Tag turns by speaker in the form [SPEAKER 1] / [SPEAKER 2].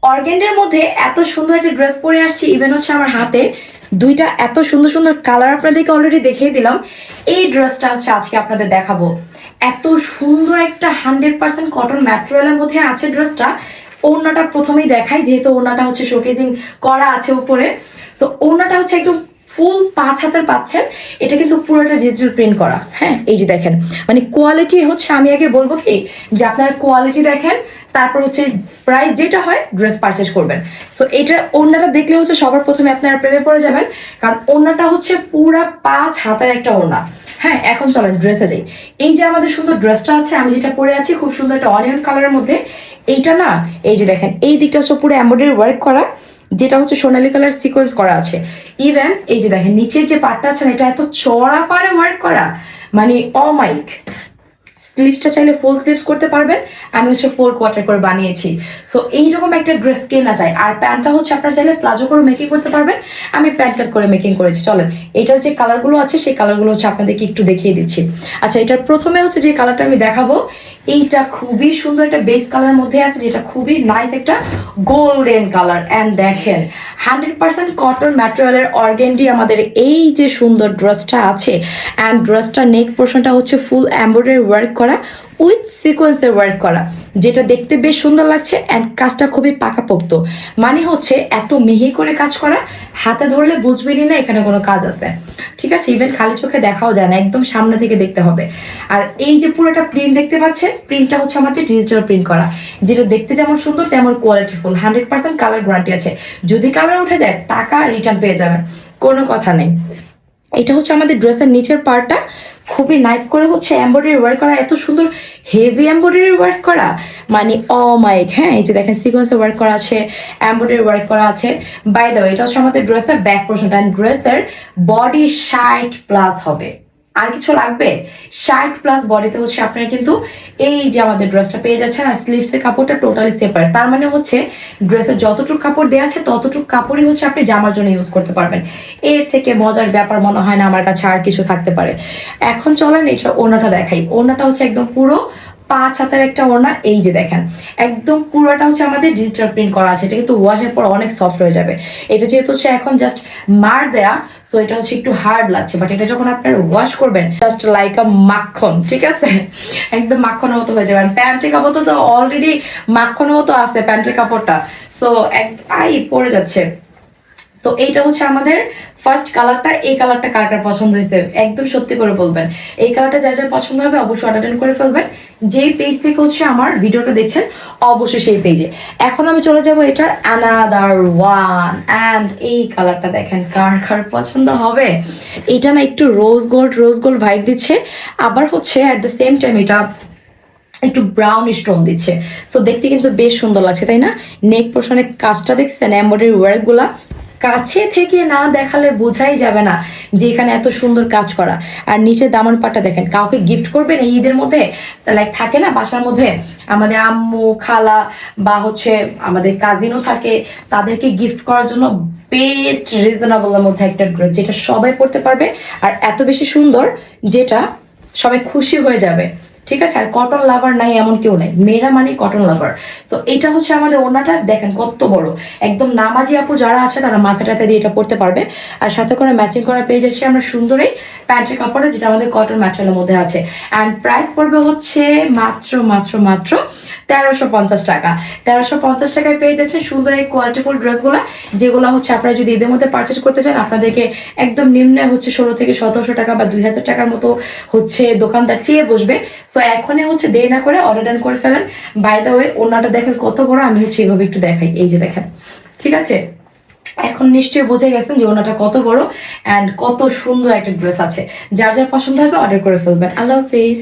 [SPEAKER 1] অর্গেন্ডের মধ্যে এত সুন্দর একটা ড্রেস পরে আসছি, ইভেন হচ্ছে আমার হাতে দুইটা এত সুন্দর সুন্দর কালার আপনাদেরকে অলরেডি দেখিয়ে দিলাম। এই ড্রেসটা হচ্ছে আজকে আপনাদের দেখাবো। এত সুন্দর একটা 100% কটন ম্যাটেরিয়ালের মধ্যে আছে ড্রেসটা। ওড়নাটা প্রথমেই দেখাই, যেহেতু ওড়নাটা হচ্ছে শোকেজিং করা আছে উপরে। সো ওড়নাটা হচ্ছে একদম ফুল 5 হাতের পাচ্ছেন। এটা কিন্তু পুরোটা ডিজিটাল প্রিন্ট করা। হ্যাঁ, এই যে দেখেন, মানে কোয়ালিটি হচ্ছে, আমি আগে বলবো কি যে আপনারা কোয়ালিটি দেখেন, তারপর হচ্ছে প্রাইস যেটা হয় ড্রেস পারচেজ করবেন। সো এটা ওড়নাটা দেখলে হচ্ছে সবার প্রথমে আপনারা প্রেমে পড়ে যাবেন, কারণ ওড়নাটা হচ্ছে পুরা 5 হাতের একটা ওড়না। হ্যাঁ, এখন চলেন ড্রেসে যাই। এই যে আমাদের সুন্দর ড্রেসটা আছে, আমি যেটা পরে আছি খুব সুন্দর একটা অনিয়ন কালারের মধ্যে। এইটা না, এই যে দেখেন, এই দিকটা হচ্ছে পুরো এমব্রয়ডারি ওয়ার্ক করা, যেটা হচ্ছে সোনালী কালার সিকোয়েন্স করা আছে। ইভেন এই যে দেখেন নিচের যে পার্টটা আছে না, এটা এত চড়া পারে ওয়ার্ক করা, মানে অমাইক। স্লিভসটা চাইলে ফুল স্লিভস করতে পারবেন, আমি হচ্ছে 4 কোয়ার্টার করে বানিয়েছি। সো এইরকম একটা ড্রেস কেনা যায়। আর প্যান্টটা হচ্ছে আপনারা চাইলে প্লাজো করে মেকিং করতে পারবেন, আমি প্যান্ট কাট করে মেকিং করেছি। চলেন এটার যে কালারগুলো আছে সেই কালারগুলো হচ্ছে আপনাদেরকে একটু দেখিয়ে দিচ্ছি। আচ্ছা, এটার প্রথমে হচ্ছে যে কালারটা আমি দেখাবো, এইটা খুবই সুন্দর একটা বেস কালার মধ্যে আছে, যেটা খুবই নাইস একটা গোল্ডেন কালার। অ্যান্ড দেখেন 100% কটন ম্যাটেরিয়ালের অর্গেন্ডি আমাদের এই যে সুন্দর ড্রেসটা আছে। অ্যান্ড ড্রেসটা নেক পোর্শনটা হচ্ছে ফুল এমব্রয়ডারি ওয়ার্ক করা উইথ সিকোয়েন্সের ওয়ার্ক করা, যেটা দেখতে বেশ সুন্দর লাগছে। অ্যান্ড কাজটা খুবই পাকাপোক্ত, মানে হচ্ছে এত মিহি করে কাজ করা, হাতে ধরলে বুঝবেনই না এখানে কোনো কাজ আছে। ঠিক আছে, ইভেন খালি চোখে দেখাও যায় না, একদম সামনে থেকে দেখতে হবে। আর এই যে পুরোটা প্রিন্ট দেখতে পাচ্ছেন, প্রিন্টটা হচ্ছে আমাদের ডিজিটাল প্রিন্ট করা, যেটা দেখতে যেমন সুন্দর তেমন কোয়ালিটিফুল। 100% কালার গ্যারান্টি আছে, যদি কালার উঠে যায় টাকা রিটার্ন পেয়ে যাবেন, কোনো কথা নেই। এটা হচ্ছে আমাদের ড্রেসের নিচের পার্টটা, খুবই নাইস করে হচ্ছে এমব্রয়ডারি ওয়ার্ক করা, এত সুন্দর হেভি এমব্রয়ডারি ওয়ার্ক করা, মানে অমাইক। হ্যাঁ, এই যে দেখেন সিকোয়েন্সে ওয়ার্ক করা আছে, এমব্রয়ডারি ওয়ার্ক করা আছে। বাই দ্য ওয়ে, এটা হচ্ছে আমাদের ড্রেসের ব্যাক পোর্শনটা। অ্যান্ড ড্রেসের বডি 60+ হবে। আর কিছু লাগবে? 60+ বডিতে হচ্ছে আপনারা কিন্তু এই যে আমাদের ড্রেসটা পেয়ে যাচ্ছেন। আর স্লিভস এর কাপড়টা টোটালি সেপারেট, তার মানে হচ্ছে ড্রেসের যতটুকু কাপড় দেওয়া আছে ততটুকু কাপড়ই হচ্ছে আপনি জামার জন্য ইউজ করতে পারবেন। এর থেকে মজার ব্যাপার মনে হয় না আমার কাছে আর কিছু থাকতে পারে। এখন চলেন এটা ওড়নাটা দেখাই। ওড়নাটা হচ্ছে একদম পুরো 5 হাতের একটা ওড়না। এই যে দেখেন, একদম পুরোটা হচ্ছে আমাদের ডিজিটাল প্রিন্ট করা আছে। এটা কিন্তু ওয়াশের পর অনেক সফট হয়ে যাবে। এটা যেহেতু হচ্ছে এখন জাস্ট মার দেয়া, সো এটা হচ্ছে একটু হার্ড লাগছে, বাট এটা যখন আপনার ওয়াশ করবেন জাস্ট লাইক আ মাখন, ঠিক আছে, একদম মাখনের মতো হয়ে যাবে। প্যান্টের কাপড় তো অলরেডি মাখনের মতো আছে প্যান্টের কাপড়টা, সো আই পড়ে যাচ্ছে। তো এইটা হচ্ছে আমাদের ফার্স্ট কালারটা। এই কালারটা কার কার পছন্দ হয়েছে একদম সত্যি করে বলবেন। এই কালারটা যার যার পছন্দ হবে অবশ্যই অর্ডার করে ফেলবেন। যেই পেজ থেকে হচ্ছে আমার ভিডিওটা দেখছেন অবশ্যই সেই পেজে। এখন আমি চলে যাব এটার অ্যানাদার ওয়ান। অ্যান্ড এই কালারটা দেখেন কার কার পছন্দ হবে। এটা না একটু রোজ গোল্ড ভাইব দিচ্ছে, আবার হচ্ছে অ্যাট দ্য সেম টাইম এটা একটু ব্রাউনিশ টোন দিচ্ছে। সো দেখতে কিন্তু বেশ সুন্দর লাগছে, তাই না? নেক পোর্শনের কাজটা দেখছেন, এমব্রয়ডারি ওয়ার্ক গুলা কাছে থেকে না দেখালে বোঝাই যাবে না যে এখানে এত সুন্দর কাজ করা। আর নিচে দামন পাটটা দেখেন, কাউকে গিফট করবেন এই ঈদের মধ্যে, লাইক থাকে না বাসার মধ্যে আমাদের আম্মু খালা বা হচ্ছে আমাদের কাজিনও থাকে, তাদেরকে গিফট করার জন্য বেস্ট রিজনেবলের মধ্যে একটা ড্রেস, যেটা সবাই পড়তে পারবে আর এত বেশি সুন্দর যেটা সবাই খুশি হয়ে যাবে। ঠিক আছে, আর কটন লাভার নাই এমন কেউ নাই, মেয়েরা মানে কটন লাভার। তো এটা হচ্ছে আমাদের ওড়নাটা দেখেন কত বড়, একদম নামাজি আপু যারা আছে তারা মাথাটাতে দিয়ে এটা পড়তে পারবে। আর সাথে করে ম্যাচিং করা পেয়ে যাচ্ছি আমরা সুন্দর এই প্যান্টের কাপড়ে, যেটা আমাদের কটন ম্যাটেরিয়ালের মধ্যে আছে। অ্যান্ড প্রাইস পড়বে হচ্ছে মাত্র মাত্র মাত্র 1350 টাকা। 1350 টাকায় পেয়ে যাচ্ছেন সুন্দর এই কোয়ালিটিফুল ড্রেসগুলো, যেগুলো হচ্ছে আপনারা যদি ঈদের মধ্যে পারচেজ করতে চান আপনাদেরকে একদম নিম্নে হচ্ছে 16 থেকে 1700 টাকা বা 2000 টাকার মতো হচ্ছে দোকানদার চেয়ে বসবে। সো এখনই হচ্ছে দেরি না করে অর্ডার ডান করে ফেলেন। বাই দ্য ওয়ে, ওড়নাটা দেখেন কত বড়, আমি হচ্ছে এভাবে একটু দেখাই, এই যে দেখেন, ঠিক আছে। এখন নিশ্চয়ই বুঝে গেছেন যে ওড়নাটা কত বড় অ্যান্ড কত সুন্দর একটা ড্রেস আছে। যার যার পছন্দ হবে অর্ডার করে ফেলবেন। আল্লাহ হাফেজ।